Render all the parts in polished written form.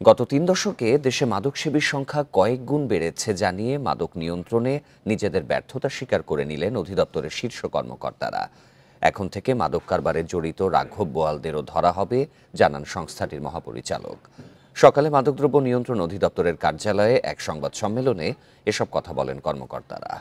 গত ৩ দশকে দেশে মাদকসেবীর সংখ্যা কয়েক গুণ বেড়েছে জানিয়ে মাদক নিয়ন্ত্রণে নিজেদের ব্যর্থতা স্বীকার করে নিলেন অধিদপ্তরের শীর্ষ কর্মকর্তারা। এখন থেকে মাদক কারবারে জড়িত রাঘব বোয়ালদেরও ধরা হবে, জানান সংস্থাটির মহাপরিচালক। সকালে মাদকদ্রব্য নিয়ন্ত্রণ অধিদপ্তরের কার্যালয়ে এক সংবাদ সম্মেলনে এসব কথা বলেন কর্মকর্তারা।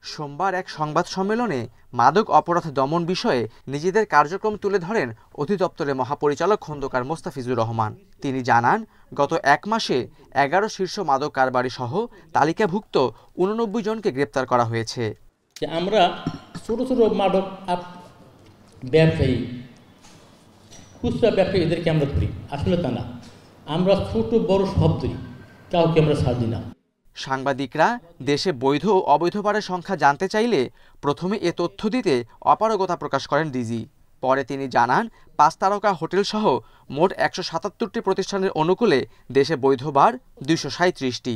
সোমবার এক সংবাদ সম্মেলনে মাদক অপরাধ দমন বিষয়ে নিজেদের কার্যক্রম তুলে ধরেন অধিদপ্তরের মহাপরিচালক খন্দকার মোস্তাফিজুর রহমান। তিনি জানান, গত এক মাসে 11 শীর্ষ মাদক কারবারি সহ তালিকাভুক্ত 89 জনকে গ্রেপ্তার করা হয়েছে। আমরা ছোট ছোট মাদক ব্যবসায়ী, খুচরা ব্যবসায়ী এদেরকে আমরা ধরি, আসলে তা না। আমরা ছোট বড় সব ধরি, কাউকে আমরা ছাড় দিই না। সাংবাদিকরা দেশে বৈধ ও অবৈধ বারের সংখ্যা জানতে চাইলে প্রথমে এ তথ্য দিতে অপারগতা প্রকাশ করেন ডিজি। পরে তিনি জানান, 5 তারকা হোটেল সহ মোট 177টি প্রতিষ্ঠানের অনুকূলে দেশে বৈধ বার 237টি।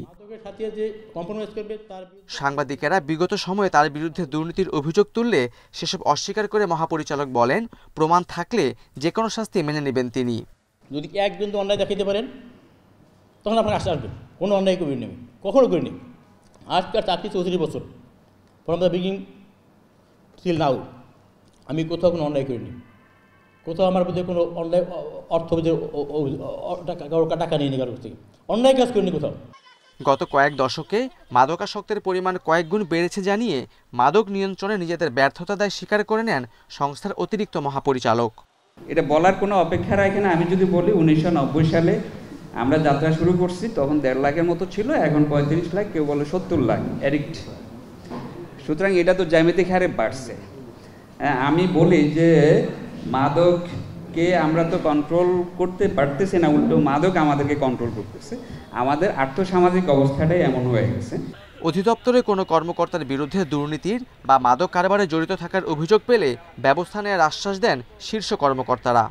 সাংবাদিকেরা বিগত সময়ে তার বিরুদ্ধে দুর্নীতির অভিযোগ তুললে সেসব অস্বীকার করে মহাপরিচালক বলেন, প্রমাণ থাকলে যে কোনো শাস্তি মেনে নেবেন তিনি। যদি এক বিন্দু অন্যায় দেখাতে পারেন তখন আপনার আশা আসবেন, কোনো অন্যায় করি নেবে, কখনো করিনি। আজকাল চাকরি 34 বছর, from the beginning till now আমি কোথাও কোনো অন্যায় করিনি। কোথাও আমার বিরুদ্ধে কোনো অন্যায় অর্থ টাকা নিয়ে কারোর থেকে অন্যায় কাজ করিনি কোথাও। গত কয়েক দশকে মাদকাসক্তের পরিমাণ কয়েক গুণ বেড়েছে জানিয়ে মাদক নিয়ন্ত্রণে নিজেদের ব্যর্থতা দায় স্বীকার করে নেন সংস্থার অতিরিক্ত মহাপরিচালক। এটা বলার কোনো অপেক্ষা রাখে না। আমি যদি বলি 1990 সালে আমরা যাত্রা শুরু করছি, তখন 1.5 লাখের মতো ছিল, এখন 35 লাখ, কেউ বলে 70 লাখ অ্যাডিক্ট। সুতরাং এটা তো জ্যামিতিক হারে বাড়ছে। আমি বলি যে মাদককে আমরা তো কন্ট্রোল করতে পারতেছি না, উল্টো মাদক আমাদেরকে কন্ট্রোল করতেছে। আমাদের আর্থসামাজিক অবস্থাটাই এমন হয়ে গেছে। অধিদপ্তরে কোনো কর্মকর্তার বিরুদ্ধে দুর্নীতির বা মাদক কারবারে জড়িত থাকার অভিযোগ পেলে ব্যবস্থা নেওয়ার আশ্বাস দেন শীর্ষ কর্মকর্তারা।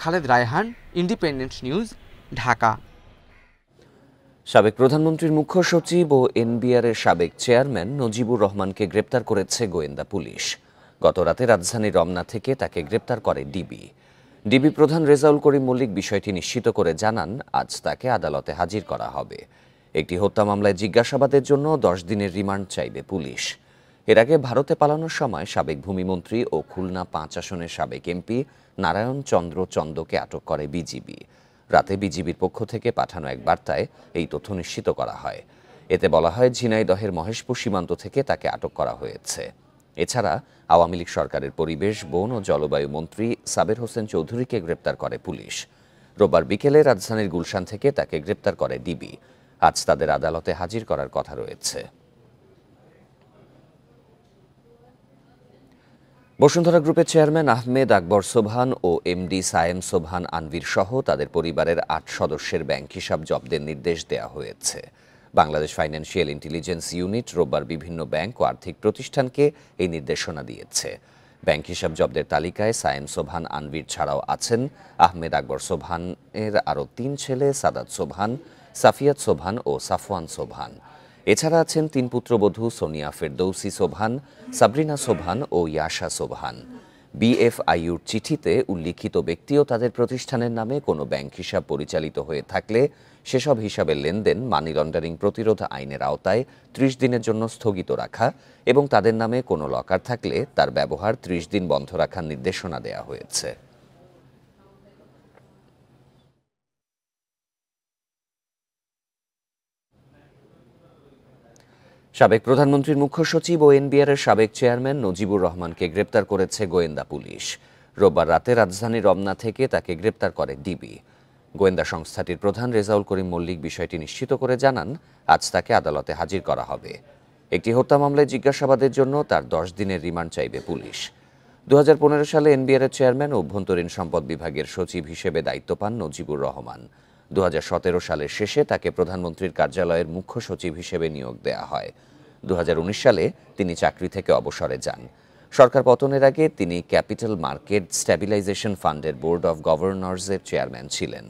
Khaled Raihan, independent news, Dhaka. সাবেক প্রধানমন্ত্রীর মুখ্য সচিব ও এনবিআরের সাবেক চেয়ারম্যান নজিবুর রহমানকে গ্রেপ্তার করেছে গোয়েন্দা পুলিশ। গতরাতে রাজধানীর রমনা থেকে তাকে গ্রেপ্তার করে ডিবি প্রধান রেজাউল করিম মল্লিক বিষয়টি নিশ্চিত করে জানান, আজ তাকে আদালতে হাজির করা হবে। একটি হত্যা মামলায় জিজ্ঞাসাবাদের জন্য 10 দিনের রিমান্ড চাইবে পুলিশ। এর আগে ভারতে পালানোর সময় সাবেক ভূমিমন্ত্রী ও খুলনা 5 আসনের সাবেক এমপি নারায়ণ চন্দ্র চন্দকে আটক করে বিজিবি। রাতে বিজিবির পক্ষ থেকে পাঠানো এক বার্তায় এই তথ্য নিশ্চিত করা হয়। এতে বলা হয়, ঝিনাইদহের মহেশপুর সীমান্ত থেকে তাকে আটক করা হয়েছে। এছাড়া আওয়ামী লীগ সরকারের পরিবেশ, বন ও জলবায়ু মন্ত্রী সাবের হোসেন চৌধুরীকে গ্রেপ্তার করে পুলিশ। রোববার বিকেলে রাজধানীর গুলশান থেকে তাকে গ্রেপ্তার করে ডিবি। আজ তাদের আদালতে হাজির করার কথা রয়েছে। বসুন্ধরা গ্রুপের চেয়ারম্যান আহমেদ আকবর সোবহান ও এমডি সায়েম সোবহান আনভীর সহ তাদের পরিবারের 8 সদস্যের ব্যাংক হিসাব জব্দের নির্দেশ দেওয়া হয়েছে। বাংলাদেশ ফাইন্যান্সিয়াল ইন্টেলিজেন্স ইউনিট রোববার বিভিন্ন ব্যাংক ও আর্থিক প্রতিষ্ঠানকে এই নির্দেশনা দিয়েছে। ব্যাংক হিসাব জব্দের তালিকায় সায়েম সোবহান আনভীর ছাড়াও আছেন আহমেদ আকবর সোবহানের আরও 3 ছেলে, সাদাত সোবহান, সাফিয়াত সোবহান ও সাফওয়ান সোবহান। এছাড়া আছেন 3 পুত্রবধূ সোনিয়া ফেরদৌসি সোবহান, সাবরিনা সোবহান ও ইয়াশা সোবহান। বিএফআইউর চিঠিতে উল্লিখিত ব্যক্তি ও তাদের প্রতিষ্ঠানের নামে কোনো ব্যাংক হিসাব পরিচালিত হয়ে থাকলে সেসব হিসাবের লেনদেন মানি লন্ডারিং প্রতিরোধ আইনের আওতায় 30 দিনের জন্য স্থগিত রাখা এবং তাদের নামে কোনো লকার থাকলে তার ব্যবহার 30 দিন বন্ধ রাখার নির্দেশনা দেওয়া হয়েছে। সাবেক প্রধানমন্ত্রীর মুখ্য সচিব ও এনবিআরের সাবেক চেয়ারম্যান নজিবুর রহমানকে গ্রেপ্তার করেছে গোয়েন্দা পুলিশ। রোববার রাতে রাজধানীর রমনা থেকে তাকে গ্রেপ্তার করে ডিবি। গোয়েন্দা সংস্থাটির প্রধান রেজাউল করিম মল্লিক বিষয়টি নিশ্চিত করে জানান, আজ তাকে আদালতে হাজির করা হবে। একটি হত্যা মামলায় জিজ্ঞাসাবাদের জন্য তার 10 দিনের রিমান্ড চাইবে পুলিশ। 2015 সালে এনবিআরের চেয়ারম্যান ও অভ্যন্তরীণ সম্পদ বিভাগের সচিব হিসেবে দায়িত্ব পান নজিবুর রহমান। 2017 সালের শেষে তাকে প্রধানমন্ত্রীর কার্যালয়ের মুখ্য সচিব হিসেবে নিয়োগ দেওয়া হয়। 2019 সালে তিনি চাকরি থেকে অবসরে যান। সরকার পতনের আগে তিনি ক্যাপিটাল মার্কেট স্ট্যাবিলাইজেশন ফান্ডের বোর্ড অব গভর্নর্সের চেয়ারম্যান ছিলেন।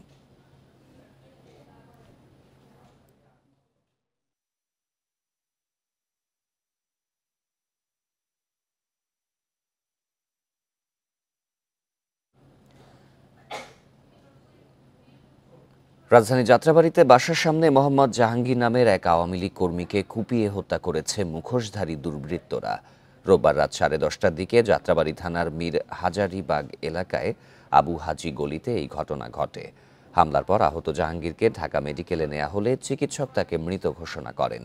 রাজধানী যাত্রাবাড়িতে বাসার সামনে মোহাম্মদ জাহাঙ্গীর নামের এক আওয়ামী লীগ কর্মীকে কুপিয়ে হত্যা করেছে মুখোশধারী দুর্বৃত্তরা। রোববার রাত 10:30টার দিকে যাত্রাবাড়ি থানার মীর হাজারীবাগ এলাকায় আবু হাজি গলিতে এই ঘটনা ঘটে। হামলার পর আহত জাহাঙ্গীরকে ঢাকা মেডিকেলে নেওয়া হলে চিকিৎসক তাকে মৃত ঘোষণা করেন।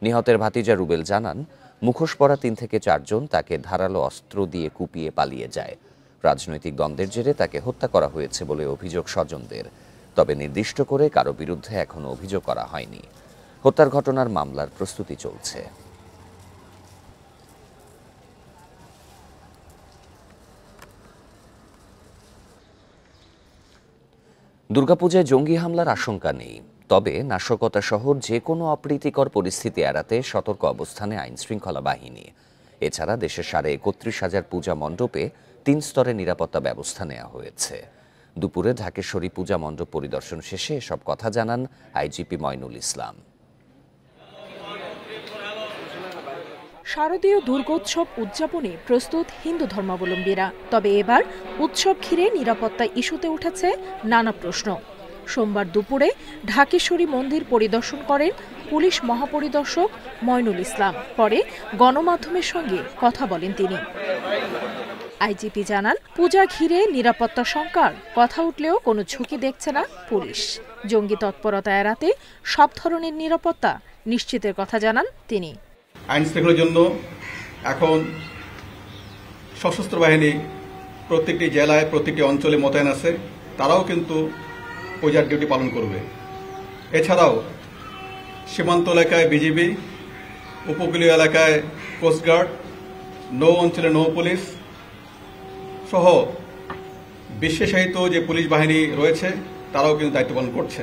নিহতের ভাতিজা রুবেল জানান, মুখোশ পরা 3 থেকে 4 জন তাকে ধারালো অস্ত্র দিয়ে কুপিয়ে পালিয়ে যায়। রাজনৈতিক দ্বন্দ্বের জেরে তাকে হত্যা করা হয়েছে বলে অভিযোগ স্বজনদের। তবে নির্দিষ্ট করে কারো বিরুদ্ধে এখনো অভিযোগ করা হয়নি। হত্যার ঘটনার মামলার প্রস্তুতি চলছে। দুর্গাপূজায় জঙ্গি হামলার আশঙ্কা নেই, তবে নাশকতা সহ যে কোনো অপ্রীতিকর পরিস্থিতি এড়াতে সতর্ক অবস্থানে আইনশৃঙ্খলা বাহিনী। এছাড়া দেশের 31,500 পূজা মণ্ডপে 3 স্তরে নিরাপত্তা ব্যবস্থা নেওয়া হয়েছে। দুপুরে ঢাকেশ্বরী পূজা মণ্ডপ পরিদর্শন শেষে এসব কথা জানান আইজিপি মইনুল ইসলাম। শারদীয় দুর্গোৎসব উদযাপনে প্রস্তুত হিন্দু ধর্মাবলম্বীরা। তবে এবার উৎসব ঘিরে নিরাপত্তা ইস্যুতে উঠেছে নানা প্রশ্ন। সোমবার দুপুরে ঢাকেশ্বরী মন্দির পরিদর্শন করেন পুলিশ মহাপরিদর্শক মইনুল ইসলাম। পরে গণমাধ্যমের সঙ্গে কথা বলেন তিনি। আইজিপি জানান, পূজা ঘিরে নিরাপত্তা শঙ্কার কথা উঠলেও কোনো ঝুঁকি দেখছে না পুলিশ। জঙ্গি তৎপরতা এড়াতে সব ধরনের নিরাপত্তা নিশ্চিতের কথা জানান তিনি। আইন শৃঙ্খলার জন্য এখন সশস্ত্র বাহিনী প্রত্যেকটি জেলায় প্রত্যেকটি অঞ্চলে মোতায়েন আছে, তারাও কিন্তু পূজার ডিউটি পালন করবে। এছাড়াও সীমান্ত এলাকায় বিজিবি, উপকূলীয় এলাকায় কোস্টগার্ড, নৌ অঞ্চলে নৌ পুলিশ সহ বিশেষায়িত যে পুলিশ বাহিনী রয়েছে তারাও কিন্তু দায়িত্ব পালন করছে।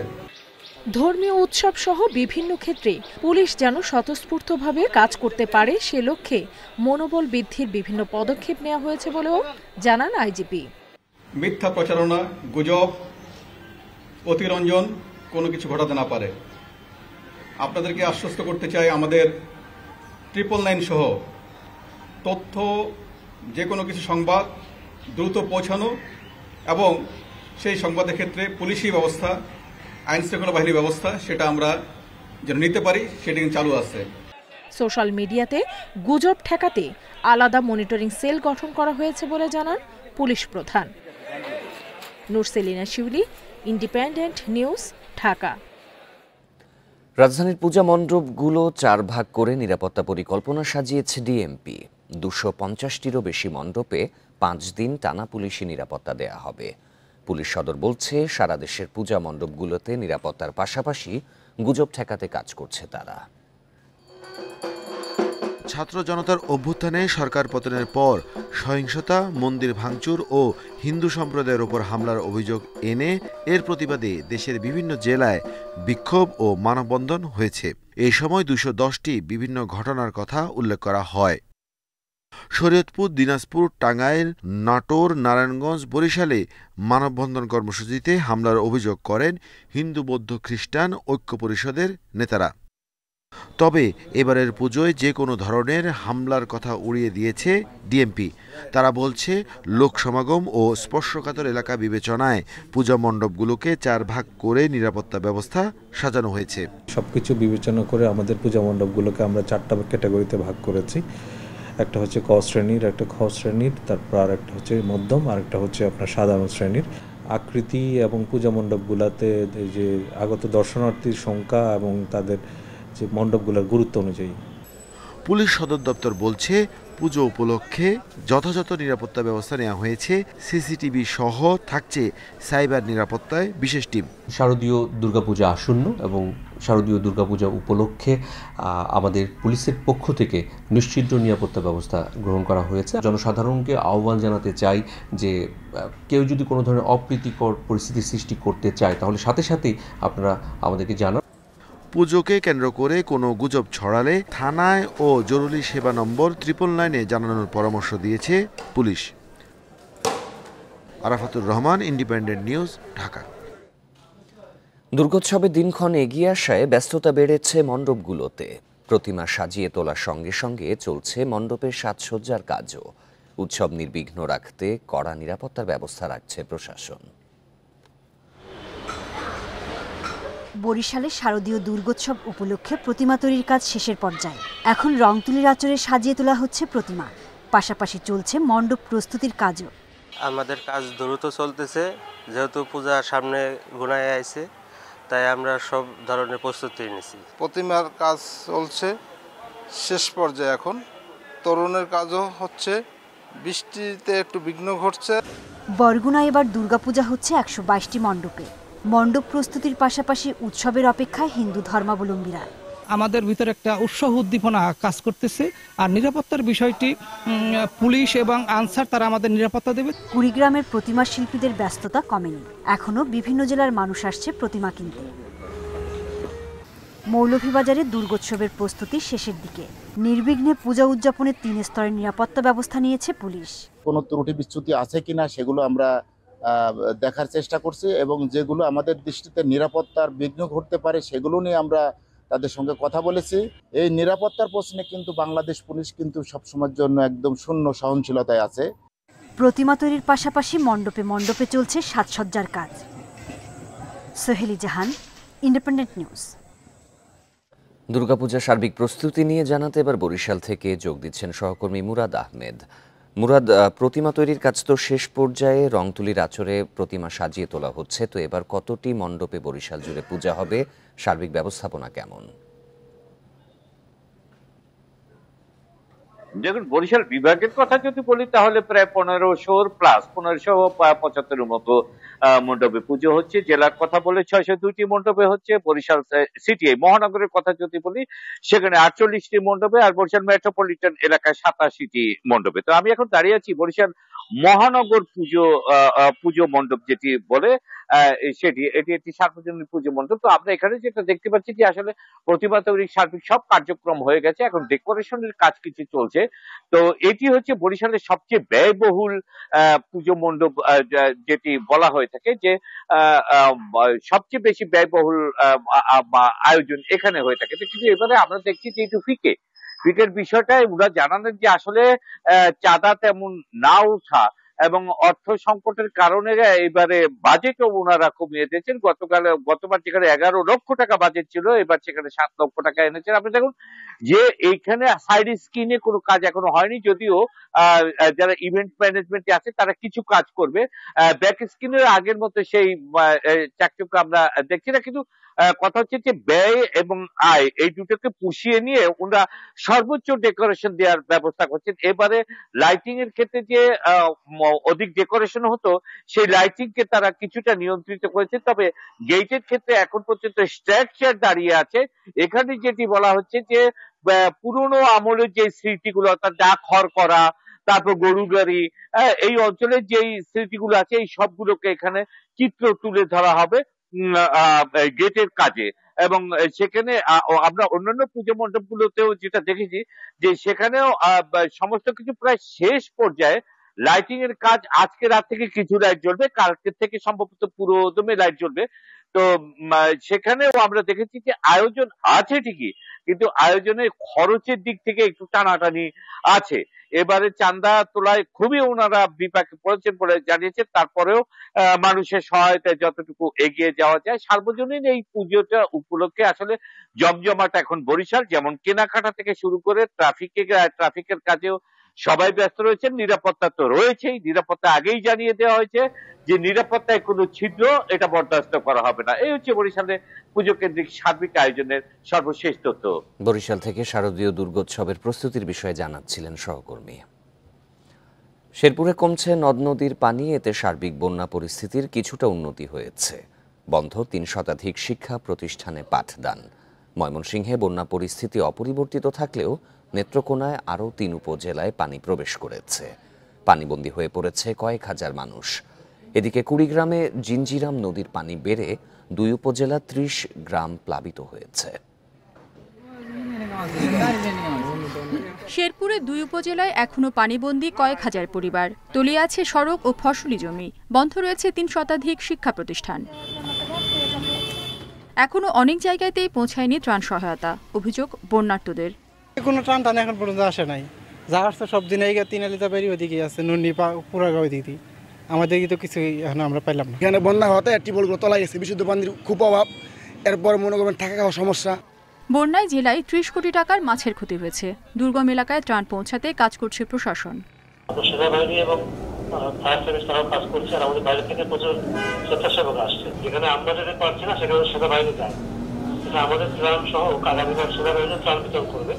ধর্মীয় উৎসব সহ বিভিন্ন ক্ষেত্রে পুলিশ যেন স্বতঃস্ফূর্তভাবে কাজ করতে পারে সে লক্ষ্যে মনোবল বৃদ্ধির বিভিন্ন পদক্ষেপ নেওয়া হয়েছে বলেও জানান আইজিপি। মিথ্যা প্রচারণা, গুজব, অতিরঞ্জন কোনো কিছু ঘটাতে না পারে। আপনাদেরকে আশ্বস্ত করতে চাই, আমাদের 999 সহ তথ্য, যে কোনো কিছু সংবাদ দ্রুত পৌঁছানো এবং সেই সংবাদের ক্ষেত্রে পুলিশি ব্যবস্থা, আইন শৃঙ্খলা বাহিনীর ব্যবস্থা সেটা আমরা যেন নিতে পারি, সেটা কিন্তু চালু আছে। সোশ্যাল মিডিয়াতে গুজব ঠেকাতে আলাদা মনিটরিং সেল গঠন করা হয়েছে বলে জানান পুলিশ প্রধান। নুরসেলিনা শিউলি, ইন্ডিপেন্ডেন্ট নিউজ, ঢাকা। রাজধানীর পূজা মণ্ডপগুলো 4 ভাগ করে নিরাপত্তা পরিকল্পনা সাজিয়েছে ডিএমপি। 250টিরও বেশি মণ্ডপে 5 দিন টানা পুলিশি নিরাপত্তা দেয়া হবে। পুলিশ সদর বলছে, সারা দেশের পূজা মণ্ডপগুলোতে নিরাপত্তার পাশাপাশি গুজব ঠেকাতে কাজ করছে তারা। ছাত্র জনতার অভ্যুত্থানে সরকার পতনের পর সহিংসতা, মন্দির ভাঙচুর ও হিন্দু সম্প্রদায়ের ওপর হামলার অভিযোগ এনে এর প্রতিবাদে দেশের বিভিন্ন জেলায় বিক্ষোভ ও মানববন্ধন হয়েছে। এই সময় 210টি বিভিন্ন ঘটনার কথা উল্লেখ করা হয়। শরীয়তপুর, দিনাজপুর, টাঙ্গাইল, নাটোর, নারায়ণগঞ্জ, বরিশালে মানববন্ধন কর্মসূচিতে হামলার অভিযোগ করেন হিন্দু, বৌদ্ধ, খ্রিস্টান ঐক্য পরিষদের নেতারা। তবে এবারের পুজোয় যে কোনো ধরনের হামলার কথা উড়িয়ে দিয়েছে ডিএমপি। তারা বলছে, লোক সমাগম ও স্পর্শকাতর এলাকা বিবেচনায় পূজা মণ্ডপগুলোকে 4 ভাগ করে নিরাপত্তা ব্যবস্থা সাজানো হয়েছে। সবকিছু বিবেচনা করে আমাদের পূজা মণ্ডপগুলোকে আমরা 4টা ক্যাটাগরিতে ভাগ করেছি। একটা হচ্ছে ক শ্রেণীর, একটা খ শ্রেণীর, তারপর আর একটা হচ্ছে মধ্যম, আর একটা হচ্ছে আপনার সাধারণ শ্রেণীর। আকৃতি এবং পূজা মণ্ডপগুলোতে যে আগত দর্শনার্থীর সংখ্যা এবং তাদের যে মণ্ডপগুলোর গুরুত্ব অনুযায়ী। পুলিশ সদর দপ্তর বলছে, পুজো উপলক্ষে যথাযথ নিরাপত্তা ব্যবস্থা নেওয়া হয়েছে। সিসিটিভি সহ থাকছে সাইবার নিরাপত্তায় বিশেষ টিম। শারদীয় দুর্গাপূজা আসন্ন এবং শারদীয় দুর্গাপূজা উপলক্ষে আমাদের পুলিশের পক্ষ থেকে নিশ্চিত নিরাপত্তা ব্যবস্থা গ্রহণ করা হয়েছে। জনসাধারণকে আহ্বান জানাতে চাই যে কেউ যদি কোনো ধরনের অপ্রীতিকর পরিস্থিতি সৃষ্টি করতে চায় তাহলে সাথে সাথেই আপনারা আমাদেরকে জানান। পুজোকে কেন্দ্র করে কোনো গুজব ছড়ালে থানায় ও জরুরি সেবা নম্বর 999-এ জানানোর পরামর্শ দিয়েছে পুলিশ। Arafatur Rahman, independent news, Dhaka. দুর্গোৎসবের দিনক্ষণ এগিয়ে আসায় ব্যস্ততা বেড়েছে মণ্ডপগুলোতে। প্রতিমা সাজিয়ে তোলার সঙ্গে সঙ্গে চলছে মণ্ডপের সাজসজ্জার কাজও। উৎসব নির্বিঘ্ন রাখতে কড়া নিরাপত্তার ব্যবস্থা রাখছে প্রশাসন। বরিশালে শারদীয় দুর্গোৎসব উপলক্ষে প্রতিমা তৈরির কাজ শেষের পর্যায়ে। এখন রং তুলির আঁচড়ে সাজিয়ে তোলা হচ্ছে প্রতিমা, পাশাপাশি চলছে মণ্ডপ প্রস্তুতির কাজও। আমাদের কাজ দ্রুত চলতেছে, যেহেতু পূজা সামনে ঘনায় আইছে, তাই আমরা সব ধরনের প্রস্তুতি নিয়েছি। প্রতিমার কাজ চলছে শেষ পর্যায়ে, এখন তরুণের কাজও হচ্ছে, বৃষ্টিতে একটু বিঘ্ন ঘটছে। বরগুনায় এবার দুর্গাপূজা হচ্ছে 122টি মণ্ডপে। মণ্ডপ প্রস্তুতির পাশাপাশি উৎসবের অপেক্ষায় হিন্দু ধর্মাবলম্বীরা। আমাদের ভিতরে একটা উৎসাহ উদ্দীপনা কাজ করতেছে, আর নিরাপত্তার বিষয়টি পুলিশ এবং আনসার তারা আমাদের নিরাপত্তা দেবে। কুড়িগ্রামের প্রতিমা শিল্পীদের ব্যস্ততা কমেনি, এখনো বিভিন্ন জেলার মানুষ আসছে প্রতিমা কিনতে। মৌলভীবাজারে দুর্গোৎসবের প্রস্তুতি শেষের দিকে। নির্বিঘ্নে পূজা উদযাপনে 3 স্তরের নিরাপত্তা ব্যবস্থা নিয়েছে পুলিশ। কোনো ত্রুটি বিচ্যুতি আছে কিনা সেগুলো আমরা দেখার চেষ্টা করছি, এবং যেগুলো আমাদের দৃষ্টিতে নিরাপত্তার বিঘ্ন ঘটতে পারে সেগুলো নিয়ে আমরা তাদের সঙ্গে কথা বলেছি। এই নিরাপত্তার প্রশ্নে কিন্তু বাংলাদেশ পুলিশ কিন্তু সবসময়ের জন্য একদম শূন্য সহনশীলতায় আছে। প্রতিমা তৈরির পাশাপাশি মণ্ডপে মণ্ডপে চলছে সাজসজ্জার কাজ। সোহেলি জাহান, ইন্ডিপেন্ডেন্ট নিউজ। দুর্গাপূজার সার্বিক প্রস্তুতি নিয়ে জানাতে এবার বরিশাল থেকে যোগ দিচ্ছেন সহকর্মী মুরাদ আহমেদ। মুরাদ, প্রতিমা তৈরির কাজ তো শেষ পর্যায়ে, রং তুলির আঁচড়ে প্রতিমা সাজিয়ে তোলা হচ্ছে, তো এবার কতটি মণ্ডপে বরিশাল জুড়ে পূজা হবে, সার্বিক ব্যবস্থাপনা কেমন? দেখুন, বরিশাল বিভাগের কথা যদি বলি তাহলে প্রায় 1575 মতো মণ্ডপে পুজো হচ্ছে। জেলার কথা বলে 602টি মণ্ডপে হচ্ছে। বরিশাল সিটি মহানগরের কথা যদি বলি সেখানে 48টি মণ্ডপে, আর বরিশাল মেট্রোপলিটন এলাকায় 87টি মণ্ডপে। তো আমি এখন দাঁড়িয়ে আছি বরিশাল মহানগর পুজো মণ্ডপ যেটি বলে, এটি একটি সার্বজনীন পুজো মণ্ডপ। তো আমরা এখানে যেটা দেখতে পাচ্ছি যে আসলে প্রতিমা তৈরির সার্বিক সব কার্যক্রম হয়ে গেছে, এখন ডেকোরেশনের কাজ কিছু চলছে। তো এটি হচ্ছে বরিশালের সবচেয়ে ব্যয়বহুল পুজো মণ্ডপ যেটি বলা হয়ে থাকে, যে সবচেয়ে বেশি ব্যয়বহুল আয়োজন এখানে হয়ে থাকে। কিন্তু এবারে আমরা দেখছি যে একটু ফিকের বিষয়টাই ওরা জানালেন যে আসলে চাঁদা তেমন না ওঠা এবং অর্থ সংকটের কারণে এবারে বাজেটও ওনারা কমিয়ে দিয়েছেন। গতবার যেখানে 11 লক্ষ টাকা বাজেট ছিল, এবার সেখানে 7 লক্ষ টাকা এনেছেন। আপনি দেখুন যে এইখানে সাইড স্ক্রিনে কোনো কাজ এখনো হয়নি, যদিও যারা ইভেন্ট ম্যানেজমেন্টে আছে তারা কিছু কাজ করবে। ব্যাক স্ক্রিনের আগের মতো সেই চাকচক্য আমরা দেখছি না, কিন্তু কথা হচ্ছে যে ব্যয় এবং আয় এই দুটোকে পুষিয়ে নিয়ে ওনারা সর্বোচ্চ ডেকোরেশন দেওয়ার ব্যবস্থা করছেন। এবারে লাইটিং এর ক্ষেত্রে যে অধিক ডেকোরেশন হতো, সেই লাইটিং কে তারা কিছুটা নিয়ন্ত্রিত করেছে। তবে গেটের ক্ষেত্রে এখন পর্যন্ত স্ট্রাকচার দাঁড়িয়ে আছে। এখানে যেটি বলা হচ্ছে যে পুরনো আমলের যে স্মৃতিগুলো, অর্থাৎ ডাক হর করা, তারপর গরু গাড়ি, এই অঞ্চলের যেই স্মৃতিগুলো আছে এই সবগুলোকে এখানে চিত্র তুলে ধরা হবে গেটের কাজে। এবং সেখানে আমরা অন্যান্য পুজো মণ্ডপগুলোতেও যেটা দেখেছি যে সেখানেও সমস্ত কিছু প্রায় শেষ পর্যায়ে। লাইটিং এর কাজ আজকে রাত থেকে কিছু লাইট জ্বলবে, কালকে থেকে সম্ভবত পুরো দমে লাইট জ্বলবে। তো সেখানেও আমরা দেখেছি যে আয়োজন আছে ঠিকই, কিন্তু আয়োজনের খরচের দিক থেকে একটু টানাটানি আছে। এবারে চাঁদা তোলায় খুবই ওনারা বিপাকে পড়েছেন বলে জানিয়েছেন। তারপরেও মানুষের সহায়তায় যতটুকু এগিয়ে যাওয়া যায়। সার্বজনীন এই পুজোটা উপলক্ষে আসলে জমজমাট এখন বরিশাল, যেমন কেনাকাটা থেকে শুরু করে ট্রাফিকের কাজেও সবাই ব্যস্ত রয়েছেন। নিরাপত্তা তো রয়েছেই, নিরাপত্তা আগেই জানিয়ে দেওয়া হয়েছে যে নিরাপত্তায় কোনো ছিদ্র এটা বরদাস্ত করা হবে না। এই হচ্ছে বরিশালের পুজো কেন্দ্রিক সার্বিক আয়োজনের সর্বশেষ তথ্য। বরিশাল থেকে শারদীয় দুর্গোৎসবের প্রস্তুতির বিষয়ে জানাচ্ছিলেন সহকর্মী। শেরপুরে কমছে নদ নদীর পানি, এতে সার্বিক বন্যা পরিস্থিতির কিছুটা উন্নতি হয়েছে। বন্ধ 3 শতাধিক শিক্ষা প্রতিষ্ঠানে পাঠদান। ময়মনসিংহে বন্যা পরিস্থিতি অপরিবর্তিত থাকলেও নেত্রকোনায় আরও 3 উপজেলায় পানি প্রবেশ করেছে। পানিবন্দী হয়ে পড়েছে কয়েক হাজার মানুষ। এদিকে কুড়িগ্রামে জিঞ্জিরাম নদীর পানি বেড়ে 2 উপজেলা 30 গ্রাম প্লাবিত হয়েছে। শেরপুরে 2 উপজেলায় এখনো পানিবন্দী কয়েক হাজার পরিবার। তলিয়ে আছে সড়ক ও ফসলি জমি। বন্ধ রয়েছে 3 শতাধিক শিক্ষা প্রতিষ্ঠান। এখনো অনেক জায়গাতেই পৌঁছায়নি ত্রাণ সহায়তা। অভিযোগ বন্যার্তদের। কোনো ত্রাণ এখন পর্যন্ত আসে নাই। যা আসছে সব দিন এই 3 আলিতা বেরি ওদিকে আছে, নুনি পুরাগাঁও দিদি। আমাদের তো কিছু এখন আমরা পাইলাম না। এখানে বন্যা হতে টিউবওয়েলগুলো তলায় গেছে, বিশুদ্ধ পানির খুব অভাব। এরপর মনে করবেন থাকা খাওয়া সমস্যা। বন্যায় জেলায় 30 কোটি টাকার মাছের ক্ষতি হয়েছে। দুর্গম এলাকায় ত্রাণ পৌঁছাতে কাজ করছে প্রশাসন। সেনাবাহিনী এবং ফায়ার সার্ভিস তারাও কাজ করছে, আর আমাদের বাইরে থেকে প্রচুর স্বেচ্ছাসেবক আসছে। যেখানে আমরা যেতে পারছি না সেখানে সেনাবাহিনী যায়, এটা আমাদের ত্রাণ সহ আগামীকাল সেনাবাহিনী ত্রাণ বিতরণ করবে।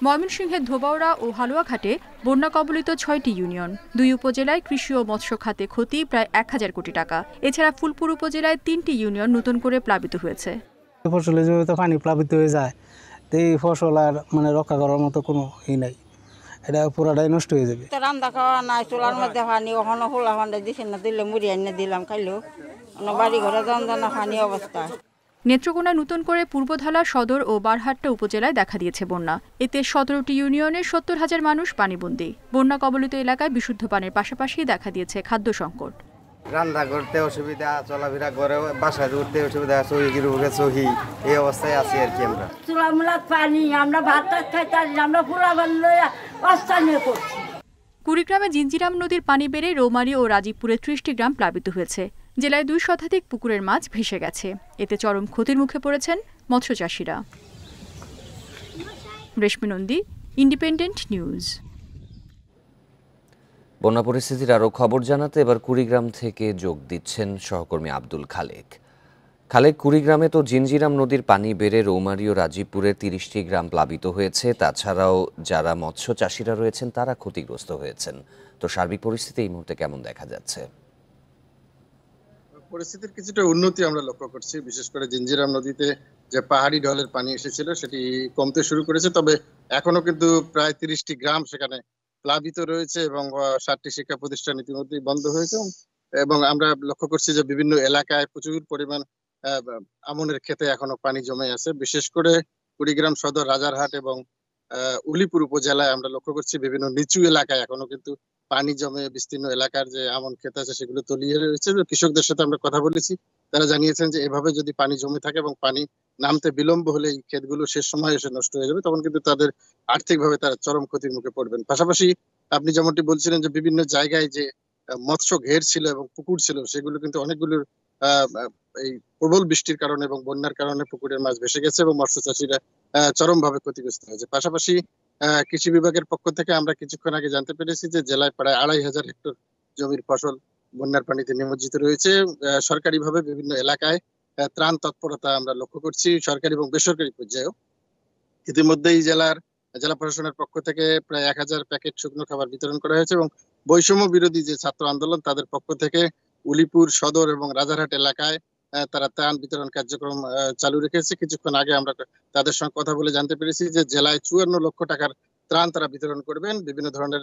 ময়মনসিংহের ধোবাউড়া ও হালুয়াঘাটে বন্যা কবলিত 6টি ইউনিয়ন। 2 উপজেলায় কৃষি ও মৎস্য খাতে ক্ষতি প্রায় 1000 কোটি টাকা। এছাড়া ফুলপুর উপজেলায় 3টি ইউনিয়ন নতুন করে প্লাবিত হয়েছে। ফসলের জমিতে পানি প্লাবিত হয়ে যায়, তো এই ফসল আর রক্ষা করার মতো কোনো নাই, এটা পুরাটাই নষ্ট হয়ে যাবে। রান্না খাওয়া নাই, চুলার মধ্যে পানি, ওখানে হোলা ফান্ডা দিছে না, দিলে মুড়ি আনিয়ে দিলাম খাইলেও, বাড়ি ঘরে যন্ত্রণা পানি অবস্থা। নেত্রকোনায় নতুন করে পূর্বধালা, সদর ও বারহাট্টা উপজেলায় দেখা দিয়েছে বন্যা। এতে 17টি ইউনিয়নের 70,000 মানুষ পানিবন্দী। বন্যা কবলিত এলাকায় বিশুদ্ধ পানির পাশাপাশি দেখা দিয়েছে খাদ্য সংকট। রান্না করতে অসুবিধা, চলাফেরা করে বাসায় উঠতে অসুবিধা, সহির উপরে সহি, এই অবস্থায় আছি আর কি। আমরা চুলামুলাত পানি, আমরা ভাত খাইতে, আমরা ফুলা বানলে অবস্থা নিয়ে করছি। কুড়িগ্রামে জিঞ্জিরাম নদীর পানি বেড়ে রৌমারী ও রাজীবপুরে 30টি গ্রাম প্লাবিত হয়েছে। জেলায় 2 শতাধিক পুকুরের মাছ ভেসে গেছে। এতে চরম ক্ষতির মুখে পড়েছেন মৎস্যচাষীরা। রেশমি নন্দী, ইন্ডিপেন্ডেন্ট নিউজ। বন্যা পরিস্থিতির আরও খবর জানাতে এবার কুড়িগ্রাম থেকে যোগ দিচ্ছেন সহকর্মী আব্দুল খালেক। কুড়িগ্রামে তো জিঞ্জিরাম নদীর পানি বেড়ে রৌমারী ও রাজীবপুরের 30টি গ্রাম প্লাবিত হয়েছে। তাছাড়াও যারা মৎস্য চাষিরা রয়েছেন তারা ক্ষতিগ্রস্ত হয়েছেন। তো সার্বিক পরিস্থিতি এই মুহূর্তে কেমন দেখা যাচ্ছে? পরিস্থিতির কিছুটা উন্নতি আমরা লক্ষ্য করছি। বিশেষ করে জিঞ্জিরাম নদীতে যে পাহাড়ি ঢলের পানি এসেছিল সেটি কমতে শুরু করেছে, তবে এখনো কিন্তু প্রায় 30টি গ্রাম সেখানে প্লাবিত রয়েছে এবং 7টি শিক্ষা প্রতিষ্ঠান ইতিমধ্যেই বন্ধ হয়েছে। এবং আমরা লক্ষ্য করছি যে বিভিন্ন এলাকায় প্রচুর পরিমাণ আমনের ক্ষেতে এখনো পানি জমে আছে। বিশেষ করে কুড়িগ্রাম সদর, রাজারহাট এবং উলিপুর উপজেলায় আমরা লক্ষ্য করছি বিভিন্ন নিচু এলাকায় এখনো কিন্তু পানি জমে বিস্তীর্ণ এলাকার যে আমন ক্ষেত আছে সেগুলো তলিয়ে রয়েছে। কৃষকদের সাথে আমরা কথা বলেছি, তারা জানিয়েছেন যে এভাবে যদি পানি জমে থাকে এবং পানি নামতে বিলম্ব হলে এই ক্ষেতগুলো শেষ সময় এসে নষ্ট হয়ে যাবে, তখন কিন্তু তাদের আর্থিকভাবে তারা চরম ক্ষতির মুখে পড়বেন। পাশাপাশি আপনি যেমনটি বলছিলেন যে বিভিন্ন জায়গায় যে মৎস্য ঘের ছিল এবং পুকুর ছিল সেগুলো কিন্তু অনেকগুলোর এই প্রবল বৃষ্টির কারণে এবং বন্যার কারণে পুকুরের মাছ ভেসে গেছে এবং মৎস্য চাষিরা চরমভাবে ক্ষতিগ্রস্ত হয়েছে। পাশাপাশি কৃষি বিভাগের পক্ষ থেকে আমরা কিছুক্ষণ আগে জানতে পেরেছি যে জেলায় প্রায় 2,500 হেক্টর জমির ফসল বন্যার পানিতে নিমজ্জিত রয়েছে। সরকারিভাবে বিভিন্ন এলাকায় ত্রাণ তৎপরতা আমরা লক্ষ্য করছি, সরকারি এবং বেসরকারি পর্যায়েও। ইতিমধ্যেই জেলা প্রশাসনের পক্ষ থেকে প্রায় 1000 প্যাকেট শুকনো খাবার বিতরণ করা হয়েছে এবং বৈষম্য বিরোধী যে ছাত্র আন্দোলন তাদের পক্ষ থেকে উলিপুর, সদর এবং রাজারহাট এলাকায় তারা ত্রাণ বিতরণ কার্যক্রম চালু রেখেছে। কিছুক্ষণ আগে আমরা তাদের সঙ্গে কথা বলে জানতে পেরেছি যে জেলায় 54 লক্ষ টাকার ত্রাণ তারা বিতরণ করবেন। বিভিন্ন ধরনের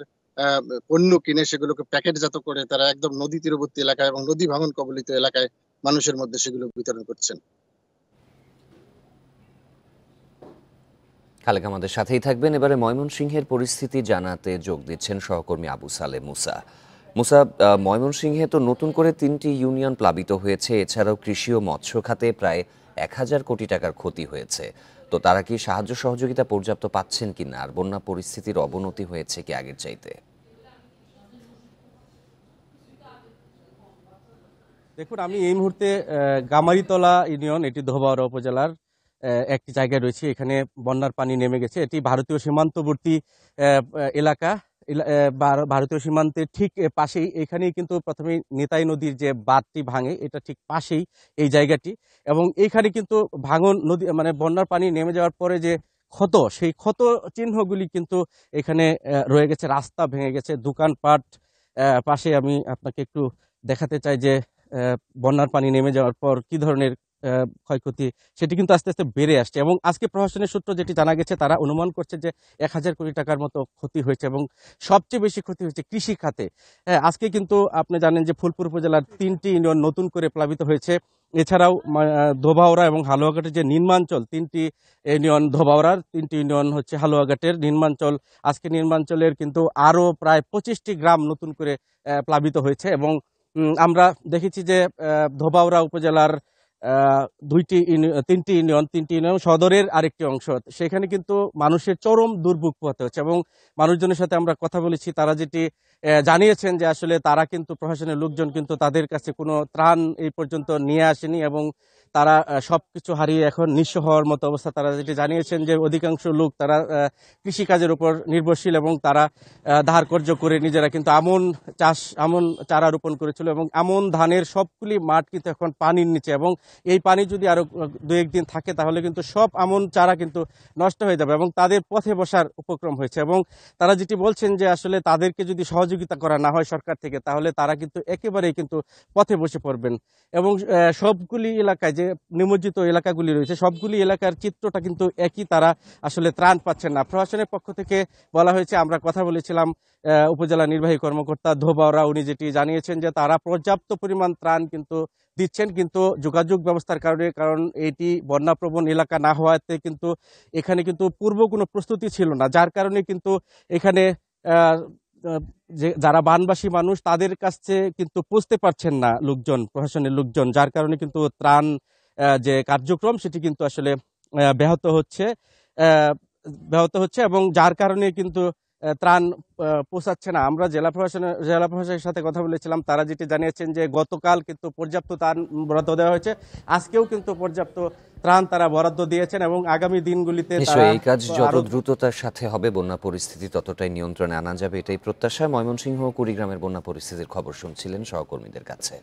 পণ্য কিনে সেগুলোকে প্যাকেটজাত করে তারা একদম নদী তীরবর্তী এলাকায় এবং নদী ভাঙন কবলিত এলাকায় মানুষের মধ্যে সেগুলো বিতরণ করছেন। খালেক আমাদের সাথেই থাকবেন। এবারে ময়মনসিংহের পরিস্থিতি জানাতে যোগ দিচ্ছেন সহকর্মী আবু সালে মুসা। ময়মনসিংহে তো নতুন করে 3টি ইউনিয়ন প্লাবিত হয়েছে। এছাড়াও কৃষি ও মৎস্য খাতে প্রায় 1000 কোটি টাকার ক্ষতি হয়েছে। তো তারা কি সাহায্য সহযোগিতা পর্যাপ্ত পাচ্ছেন কিনা, আর বন্যা পরিস্থিতির অবনতি হয়েছে কি আগের চাইতে? দেখুন, আমি এই মুহূর্তে গামারিতলা ইউনিয়ন, এটি ধোবাউড়া উপজেলার একটি জায়গায় রয়েছে। এখানে বন্যার পানি নেমে গেছে। এটি ভারতীয় সীমান্তবর্তী এলাকা, ভারতীয় সীমান্তের ঠিক পাশেই। এখানেই কিন্তু প্রথমে নেতাই নদীর যে বাঁধটি ভাঙে, এটা ঠিক পাশেই এই জায়গাটি। এবং এইখানে কিন্তু ভাঙন নদী বন্যার পানি নেমে যাওয়ার পরে যে ক্ষত, সেই ক্ষত চিহ্নগুলি কিন্তু এখানে রয়ে গেছে। রাস্তা ভেঙে গেছে, দোকানপাট পাশে। আমি আপনাকে একটু দেখাতে চাই যে বন্যার পানি নেমে যাওয়ার পর কি ধরনের ক্ষয়ক্ষতি সেটি কিন্তু আস্তে আস্তে বেড়ে আসছে। এবং আজকে প্রশাসনের সূত্র যেটি জানা গেছে, তারা অনুমান করছে যে 1000 কোটি টাকার মতো ক্ষতি হয়েছে এবং সবচেয়ে বেশি ক্ষতি হয়েছে কৃষি খাতে। আজকে কিন্তু আপনি জানেন যে ফুলপুর উপজেলার 3টি ইউনিয়ন নতুন করে প্লাবিত হয়েছে। এছাড়াও ধোবাউড়া এবং হালুয়াঘাটের যে নিম্নাঞ্চল, 3টি ইউনিয়ন ধোবাউড়ার, 3টি ইউনিয়ন হচ্ছে হালুয়াঘাটের নিম্নাঞ্চল। আজকে নিম্নাঞ্চলের কিন্তু আরও প্রায় 25টি গ্রাম নতুন করে প্লাবিত হয়েছে। এবং আমরা দেখেছি যে ধোবাউড়া উপজেলার 3টি ইউনিয়ন সদরের আরেকটি অংশ, সেখানে কিন্তু মানুষের চরম দুর্ভোগ পোহাতে হচ্ছে। এবং মানুষজনের সাথে আমরা কথা বলেছি, তারা যেটি জানিয়েছেন যে আসলে তারা কিন্তু প্রশাসনের লোকজন কিন্তু তাদের কাছে কোনো ত্রাণ এই পর্যন্ত নিয়ে আসেনি এবং তারা সবকিছু হারিয়ে এখন নিঃস্ব হওয়ার মতো অবস্থা। তারা যেটি জানিয়েছেন যে অধিকাংশ লোক তারা কৃষিকাজের উপর নির্ভরশীল এবং তারা ধার কর্য করে নিজেরা কিন্তু আমন চারা রোপণ করেছিল এবং আমন ধানের সবগুলি মাঠ কিন্তু এখন পানির নিচে, এবং এই পানি যদি আরো 2-1 দিন থাকে তাহলে কিন্তু সব আমন চারা কিন্তু নষ্ট হয়ে যাবে এবং তাদের পথে বসার উপক্রম হয়েছে। এবং তারা যেটি বলছেন যে আসলে তাদেরকে যদি সহযোগিতা করা না হয় সরকার থেকে, তাহলে তারা কিন্তু একেবারেই কিন্তু পথে বসে পড়বেন। এবং সবগুলি এলাকায় যে নিমজ্জিত এলাকাগুলি রয়েছে সবগুলি এলাকার চিত্রটা কিন্তু একই, তারা আসলে ত্রাণ পাচ্ছেন না। প্রশাসনের পক্ষ থেকে বলা হয়েছে, আমরা কথা বলেছিলাম উপজেলা নির্বাহী কর্মকর্তা ধোবাউড়া, উনি যেটি জানিয়েছেন যে তারা পর্যাপ্ত পরিমাণ ত্রাণ কিন্তু দিচ্ছেন, কিন্তু যোগাযোগ ব্যবস্থার কারণে, কারণ এটি বন্যাপ্রবণ এলাকা না হওয়াতে কিন্তু এখানে কিন্তু পূর্ব কোনো প্রস্তুতি ছিল না, যার কারণে কিন্তু এখানে যে যারা বানবাসী মানুষ তাদের কাছে কিন্তু পৌঁছতে পারছেন না লোকজন, প্রশাসনের লোকজন, যার কারণে কিন্তু ত্রাণ যে কার্যক্রম সেটি কিন্তু আসলে ব্যাহত হচ্ছে এবং যার কারণে কিন্তু ত্রাণ পৌঁছাচ্ছে না। আমরা জেলা প্রশাসনের সাথে কথা বলেছিলাম, তারা যেটি জানিয়েছেন যে গতকাল কিন্তু পর্যাপ্ত ত্রাণ বরাদ্দ দেওয়া হয়েছে, আজকেও কিন্তু পর্যাপ্ত ত্রাণ তারা বরাদ্দ দিয়েছেন এবং আগামী দিনগুলিতে এই কাজ যত দ্রুততার সাথে হবে বন্যা পরিস্থিতি ততটাই নিয়ন্ত্রণে আনা যাবে, এটাই প্রত্যাশা। ময়মনসিংহ কুড়িগ্রামের বন্যা পরিস্থিতির খবর শুনছিলেন সহকর্মীদের কাছে।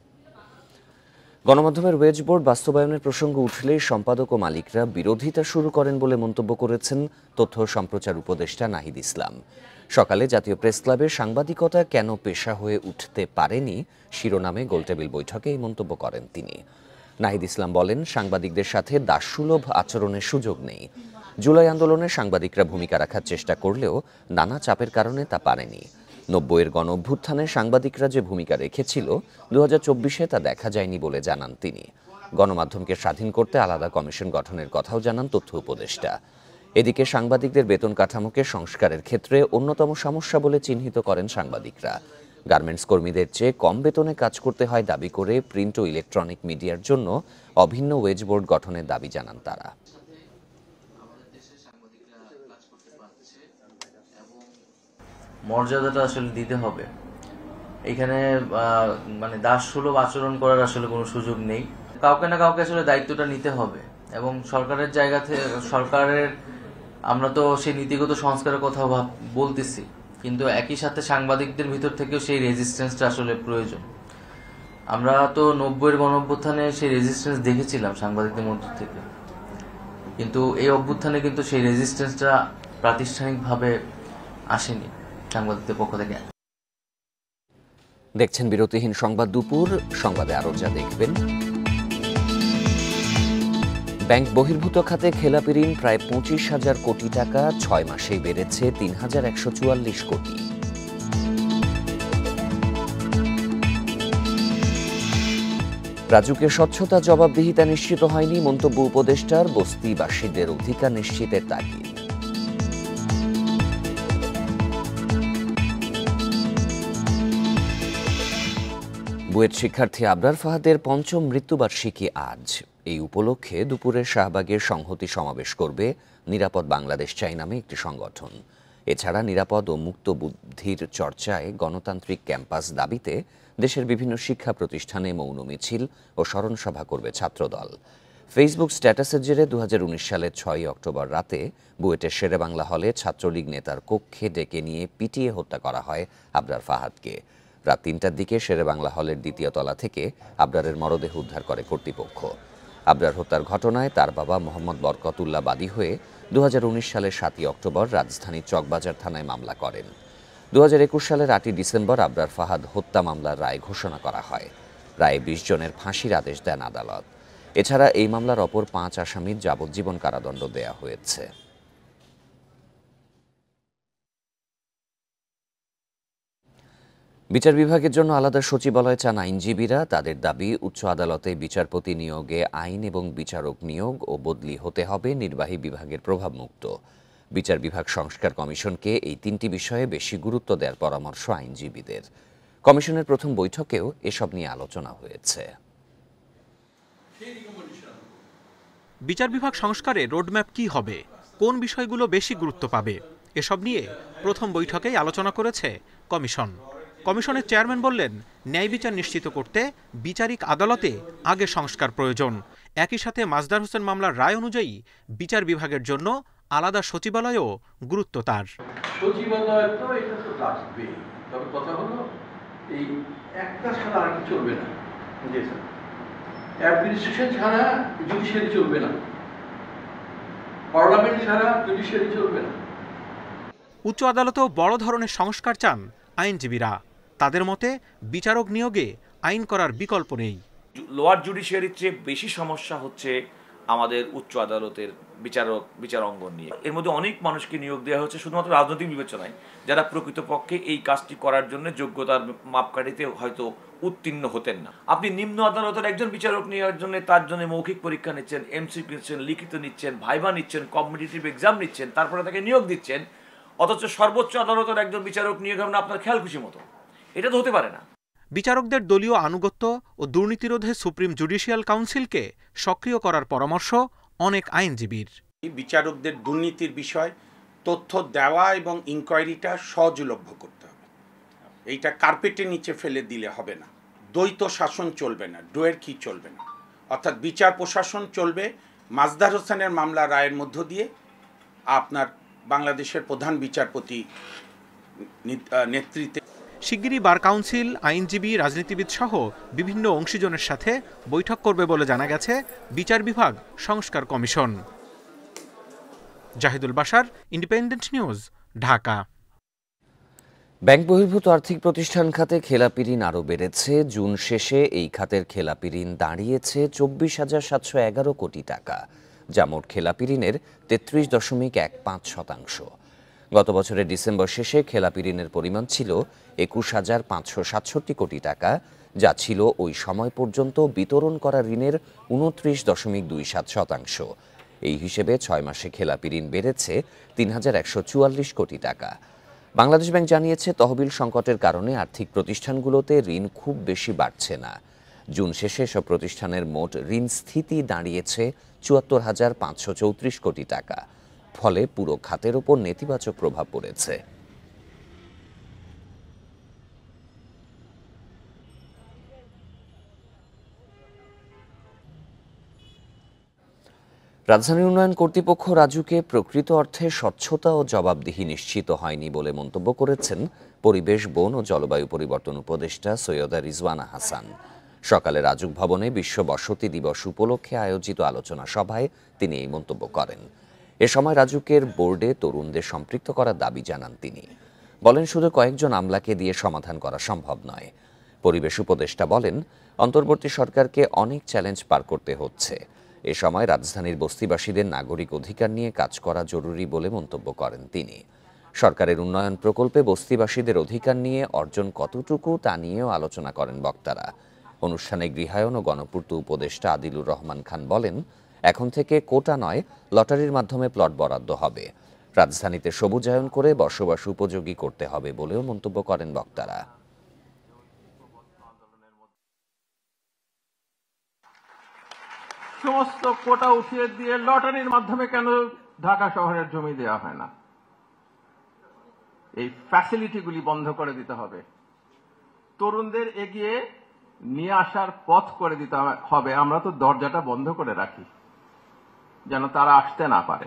গণমাধ্যমের ওয়েজ বোর্ড বাস্তবায়নের প্রসঙ্গ উঠলেই সম্পাদক ও মালিকরা বিরোধিতা শুরু করেন বলে মন্তব্য করেছেন তথ্য সম্প্রচার উপদেষ্টা নাহিদ ইসলাম। সকালে জাতীয় প্রেস ক্লাবে সাংবাদিকতা কেন পেশা হয়ে উঠতে পারেনি শিরোনামে গোলটেবিল বৈঠকে এই মন্তব্য করেন তিনি। নাহিদ ইসলাম বলেন, সাংবাদিকদের সাথে দাসসুলভ আচরণের সুযোগ নেই। জুলাই আন্দোলনে সাংবাদিকরা ভূমিকা রাখার চেষ্টা করলেও নানা চাপের কারণে তা পারেনি। 90-এর গণ অভ্যুত্থানে সাংবাদিকরা যে ভূমিকা রেখেছিল 2024-এ তা দেখা যায়নি বলে জানান তিনি। গণমাধ্যমকে স্বাধীন করতে আলাদা কমিশন গঠনের কথাও জানান তথ্য উপদেষ্টা। এদিকে সাংবাদিকদের বেতন কাঠামোকে সংস্কারের ক্ষেত্রে অন্যতম সমস্যা বলে চিহ্নিত করেন সাংবাদিকরা। গার্মেন্টস কর্মীদের চেয়ে কম বেতনে কাজ করতে হয় দাবি করে প্রিন্ট ও ইলেকট্রনিক মিডিয়ার জন্য অভিন্ন ওয়েজ বোর্ড গঠনের দাবি জানান তারা। মর্যাদাটা আসলে দিতে হবে, এখানে মানে দাসসুলভ আচরণ করার আসলে কোনো সুযোগ নেই। কাউকে না কাউকে আসলে দায়িত্বটা নিতে হবে এবং সরকারের জায়গা থেকে সরকারের, আমরা তো সেই নীতিগত সংস্কারের কথা বলতেছি, কিন্তু একই সাথে সাংবাদিকদের ভিতর থেকেও সেই রেজিস্ট্যান্সটা আসলে প্রয়োজন। আমরা তো 90-এর গণ অভ্যুত্থানে সেই রেজিস্ট্যান্স দেখেছিলাম সাংবাদিকদের মধ্য থেকে, কিন্তু এই অভ্যুত্থানে কিন্তু সেই রেজিস্ট্যান্সটা প্রাতিষ্ঠানিকভাবে আসেনি সাংবাদিকদের পক্ষ থেকে। দেখছেন বিরতিহীন সংবাদ দুপুর। সংবাদে আরো যা দেখবেন, ব্যাংক বহির্ভূত খাতে খেলাপি ঋণ প্রায় 25,000 কোটি টাকা, 6 মাসেই বেড়েছে 3,144 কোটি। রাজুকে স্বচ্ছতা জবাবদিহিতা নিশ্চিত হয়নি, মন্তব্য উপদেষ্টার। বস্তিবাসীদের অধিকার নিশ্চিতের তাগিদ। বুয়েট শিক্ষার্থী আবরার ফাহাদের 5ম মৃত্যুবার্ষিকী আজ। এই উপলক্ষে দুপুরে শাহবাগের সংহতি সমাবেশ করবে নিরাপদ বাংলাদেশ চাই নামে একটি সংগঠন। এছাড়া নিরাপদ ও মুক্ত বুদ্ধির চর্চায় গণতান্ত্রিক ক্যাম্পাস দাবিতে দেশের বিভিন্ন শিক্ষা প্রতিষ্ঠানে মৌন মিছিল ও স্মরণসভা করবে ছাত্রদল। ফেসবুক স্ট্যাটাসের জেরে 2019 সালের 6 অক্টোবর রাতে বুয়েটের শেরেবাংলা হলে ছাত্রলীগ নেতার কক্ষে ডেকে নিয়ে পিটিয়ে হত্যা করা হয় আবরার ফাহাদকে। রাত 3টার দিকে শেরেবাংলা হলের 2য় তলা থেকে আবরারের মরদেহ উদ্ধার করে কর্তৃপক্ষ। আবরার হত্যার ঘটনায় তার বাবা মোহাম্মদ বরকতুল্লাহ বাদী হয়ে 2019 সালের 7 অক্টোবর রাজধানীর চকবাজার থানায় মামলা করেন। 2021 সালের 8 ডিসেম্বর আবরার ফাহাদ হত্যা মামলার রায় ঘোষণা করা হয়। রায়ে 20 জনের ফাঁসির আদেশ দেন আদালত। এছাড়া এই মামলার অপর 5 আসামির যাবজ্জীবন কারাদণ্ড দেয়া হয়েছে। বিচার বিভাগের জন্য আলাদা সচিবালয় চান আইনজীবীরা। তাদের দাবি, উচ্চ আদালতে বিচারপতি নিয়োগে আইন এবং বিচারক নিয়োগ ও বদলি হতে হবে নির্বাহী বিভাগের প্রভাবমুক্ত। বিচার বিভাগ সংস্কার কমিশনকে এই 3টি বিষয়ে বেশি গুরুত্ব দেওয়ার পরামর্শ আইনজীবীদের। কমিশনের প্রথম বৈঠকেও এসব নিয়ে আলোচনা হয়েছে। বিচার বিভাগ সংস্কারে রোডম্যাপ কি হবে, কোন বিষয়গুলো বেশি গুরুত্ব পাবে, এসব নিয়ে প্রথম বৈঠকেই আলোচনা করেছে কমিশন। কমিশনের চেয়ারম্যান বললেন, ন্যায় বিচার নিশ্চিত করতে বিচারিক আদালতে আগে সংস্কার প্রয়োজন। একই সাথে মাজদার হোসেন মামলার রায় অনুযায়ী বিচার বিভাগের জন্য আলাদা সচিবালয়ও গুরুত্ব তার। সচিবালয় তো এটা তো লাগবে, তবে কথা হলো এই একটা ছাড়া আর কি চলবে না। অ্যাডমিনিস্ট্রেশন ছাড়া জুডিশিয়ারি চলবে না, পার্লামেন্ট ছাড়া জুডিশিয়ারি চলবে না। উচ্চ আদালতেও বড় ধরনের সংস্কার চান আইনজীবীরা। তাদের মতে বিচারক নিয়োগে আইন করার বিকল্প নেই। লোয়ার জুডিশিয়ারির চেয়ে বেশি সমস্যা হচ্ছে আমাদের উচ্চ আদালতের বিচার অঙ্গন নিয়ে। এর মধ্যে অনেক মানুষকে নিয়োগ দেওয়া হচ্ছে শুধুমাত্র রাজনৈতিক বিবেচনায়, যারা প্রকৃতপক্ষে এই কাজটি করার জন্য যোগ্যতার মাপকাঠিতে হয়তো উত্তীর্ণ হতেন না। আপনি নিম্ন আদালতের একজন বিচারক নেওয়ার জন্য তার জন্য মৌখিক পরীক্ষা নিচ্ছেন, এমসিকিউ নিচ্ছেন, লিখিত নিচ্ছেন, ভাইভা নিচ্ছেন, কম্পিটিটিভ এক্সাম নিচ্ছেন, তারপরে তাকে নিয়োগ দিচ্ছেন, অথচ সর্বোচ্চ আদালতের একজন বিচারক নিয়োগ হবে না আপনার খেয়াল খুশি মতো। এটা তো হতে পারে না। বিচারকদের দলীয় আনুগত্য ও দুর্নীতিরোধে সুপ্রিম জুডিশিয়াল কাউন্সিলকে সক্রিয় করার পরামর্শ অনেক আইনজীবীর। বিচারকদের দুর্নীতির বিষয় তথ্য দেওয়া এবং ইনকোয়ারিটা সহজলভ্য করতে হবে। এইটা কার্পেটের নিচে ফেলে দিলে হবে না। দ্বৈত শাসন চলবে না, ডোয়ের কি চলবে না। অর্থাৎ বিচার প্রশাসন চলবে মাজদার হোসেনের মামলা রায়ের মধ্য দিয়ে আপনার বাংলাদেশের প্রধান বিচারপতি নেতৃত্বে। শিগগিরই বার কাউন্সিল, আইনজীবী, রাজনীতিবিদ সহ বিভিন্ন অংশীজনের সাথে বৈঠক করবে বলে জানা গেছে বিচার বিভাগ সংস্কার কমিশন। Zahidul Bashar, independent news, Dhaka. Bank বহির্ভূত আর্থিক প্রতিষ্ঠান খাতে খেলাপি ঋণ আরও বেড়েছে। জুন শেষে এই খাতের খেলাপি ঋণ দাঁড়িয়েছে 24,711 কোটি টাকা, যা মোট খেলাপি ঋণের 33.15%। গত বছরের ডিসেম্বর শেষে খেলাপি ঋণের পরিমাণ ছিল 21,567 কোটি টাকা, যা ছিল ওই সময় পর্যন্ত বিতরণ করা ঋণের 29.27%। এই হিসেবে 6 মাসে খেলাপি ঋণ বেড়েছে 3,144 কোটি টাকা। বাংলাদেশ ব্যাংক জানিয়েছে, তহবিল সংকটের কারণে আর্থিক প্রতিষ্ঠানগুলোতে ঋণ খুব বেশি বাড়ছে না। জুন শেষে সব প্রতিষ্ঠানের মোট ঋণ স্থিতি দাঁড়িয়েছে 74,534 কোটি টাকা। ফলে পুরো খাতের ওপর নেতিবাচক প্রভাব পড়েছে। রাজধানী উন্নয়ন কর্তৃপক্ষ রাজুকে প্রকৃত অর্থে স্বচ্ছতা ও জবাবদিহি নিশ্চিত হয়নি বলে মন্তব্য করেছেন পরিবেশ, বন ও জলবায়ু পরিবর্তন উপদেষ্টা সৈয়দা রিজওয়ানা হাসান। সকালে রাজুক ভবনে বিশ্ব বসতি দিবস উপলক্ষে আয়োজিত আলোচনা সভায় তিনি এই মন্তব্য করেন। এ সময় রাজুকের বোর্ডে তরুণদের সম্পৃক্ত করার দাবি জানান তিনি। বলেন, শুধু কয়েকজন আমলাকে দিয়ে সমাধান করা সম্ভব নয়। পরিবেশ উপদেষ্টা বলেন, অন্তর্বর্তী সরকারকে অনেক চ্যালেঞ্জ পার করতে হচ্ছে। এ সময় রাজধানীর বস্তিবাসীদের নাগরিক অধিকার নিয়ে কাজ করা জরুরি বলে মন্তব্য করেন তিনি। সরকারের উন্নয়ন প্রকল্পে বস্তিবাসীদের অধিকার নিয়ে অর্জন কতটুকু তা নিয়েও আলোচনা করেন বক্তারা। অনুষ্ঠানে গৃহায়ন ও গণপূর্ত উপদেষ্টা আদিলুর রহমান খান বলেন, এখন থেকে কোটা নয়, লটারির মাধ্যমে প্লট বরাদ্দ হবে। রাজধানীতে সবুজায়ন করে বসবাস উপযোগী করতে হবে বলেও মন্তব্য করেন বক্তারা। সমস্ত কোটা উঠিয়ে দিয়ে লটারির মাধ্যমে কেন ঢাকা শহরের জমি দেওয়া হয় না? এই ফ্যাসিলিটিগুলি বন্ধ করে দিতে হবে। তরুণদের এগিয়ে নিয়ে আসার পথ করে দিতে হবে। আমরা তো দরজাটা বন্ধ করে রাখি যেন তারা আসতে না পারে।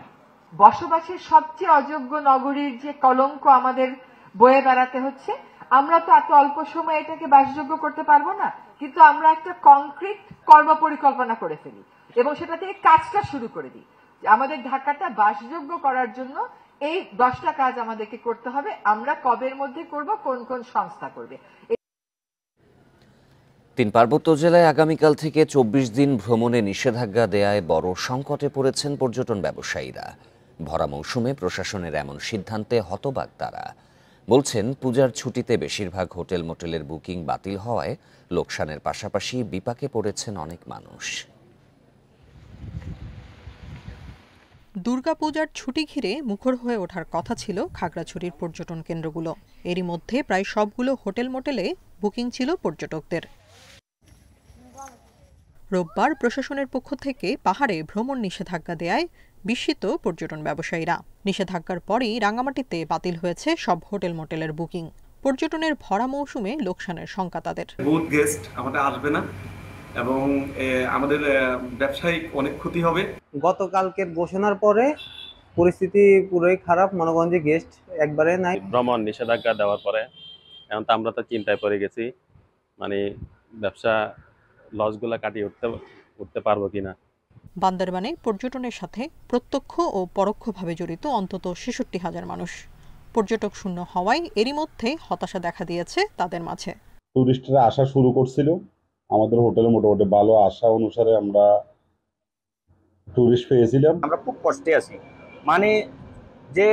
বসবাসের সবচেয়ে অযোগ্য নগরীর যে কলঙ্ক আমাদের বয়ে বেড়াতে হচ্ছে, আমরা তো এত অল্প সময়ে এটাকে বাসযোগ্য করতে পারবো না, কিন্তু আমরা একটা কংক্রিট কর্ম পরিকল্পনা করে ফেলি এবং সেটা থেকে কাজটা শুরু করে দিই। আমাদের ঢাকাটা বাসযোগ্য করার জন্য এই 10টা কাজ আমাদেরকে করতে হবে। আমরা কবের মধ্যে করব, কোন কোন সংস্থা করবে। 3 পার্বত্য জেলায় আগামীকাল থেকে 24 দিন ভ্রমণে নিষেধাজ্ঞা দেয়ায় বড় সংকটে পড়েছেন পর্যটন ব্যবসায়ীরা। ভরা মৌসুমে প্রশাসনের এমন সিদ্ধান্তে হতবাক তারা। বলছেন, পূজার ছুটিতে বেশিরভাগ হোটেল মোটেলের বুকিং বাতিল হওয়ায় লোকসানের পাশাপাশি বিপাকে পড়েছেন অনেক মানুষ। দুর্গাপূজার ছুটি ঘিরে মুখর হয়ে ওঠার কথা ছিল খাগড়াছড়ির পর্যটন কেন্দ্রগুলো। এরই মধ্যে প্রায় সবগুলো হোটেল মোটেলে বুকিং ছিল পর্যটকদের। রোববার প্রশাসনের পক্ষ থেকে পাহাড়ে ভ্রমণ নিষেধাজ্ঞা দেয়ায় বিস্মিত পর্যটন ব্যবসায়ীরা। নিষেধাজ্ঞার পরই রাঙামাটিতে বাতিল হয়েছে সব হোটেল মোটেলের বুকিং। পর্যটনের ভরা মৌসুমে লোকসানের শঙ্কা তাদের। বহুত গেস্ট আমাদের আসবে না এবং আমাদের ব্যবসায়িক অনেক ক্ষতি হবে। গতকালকের ঘোষণার পরে পরিস্থিতি পুরোই খারাপ, মনে করেন যে গেস্ট একবারে নাই। ভ্রমণ নিষেধাজ্ঞা দেওয়ার পরে এখন তো আমরা তো চিন্তায় পড়ে গেছি, মানে ব্যবসা লসগুলা কাটিয়ে উঠতে পারবো কিনা। বান্দরবানে পর্যটনের সাথে প্রত্যক্ষ ও পরোক্ষভাবে জড়িত অন্তত ৬৬,০০০ মানুষ। পর্যটক শূন্য হওয়ায় এরই মধ্যে হতাশা দেখা দিয়েছে তাদের মাঝে। টুরিস্টরা আসা শুরু করছিল, আমাদের হোটেলে মোটামুটি ভালো আশা অনুসারে আমরা টুরিস্ট পেয়েছিলাম। আমরা খুব কষ্টে আছি, মানে যে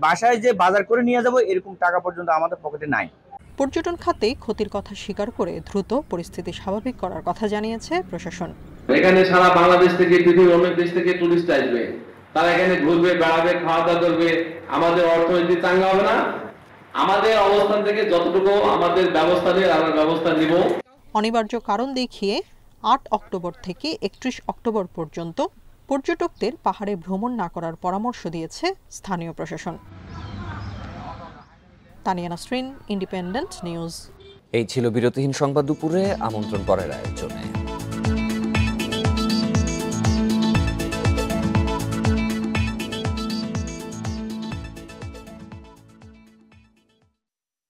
বাসায় যে বাজার করে নিয়ে যাব এরকম টাকা পর্যন্ত আমাদের পকেটে নাই। পর্যটন খাতে ক্ষতির কথা স্বীকার করে দ্রুত পরিস্থিতি স্বাভাবিক করার কথা জানিয়েছে প্রশাসন। এখানে সারা বাংলাদেশ থেকে পৃথিবীর অনেক দেশ থেকে টুরিস্ট আসবে, তারা এখানে ঘুরবে, বেড়াবে, খাওয়া দাওয়া করবে, আমাদের অর্থনীতি চাঙ্গা হবে না। আমাদের অবস্থান থেকে যতটুকু আমাদের ব্যবস্থা নিয়ে আমরা ব্যবস্থা নিব। অনিবার্য কারণ দেখিয়ে ৮ অক্টোবর থেকে ৩১ অক্টোবর পর্যন্ত পর্যটকদের পাহাড়ে ভ্রমণ না করার পরামর্শ দিয়েছে স্থানীয় প্রশাসন। Tania Nasrin, independent news. এই ছিল বিরতিহীন সংবাদ দুপুরে। আমন্ত্রণ পরের আয়োজনে।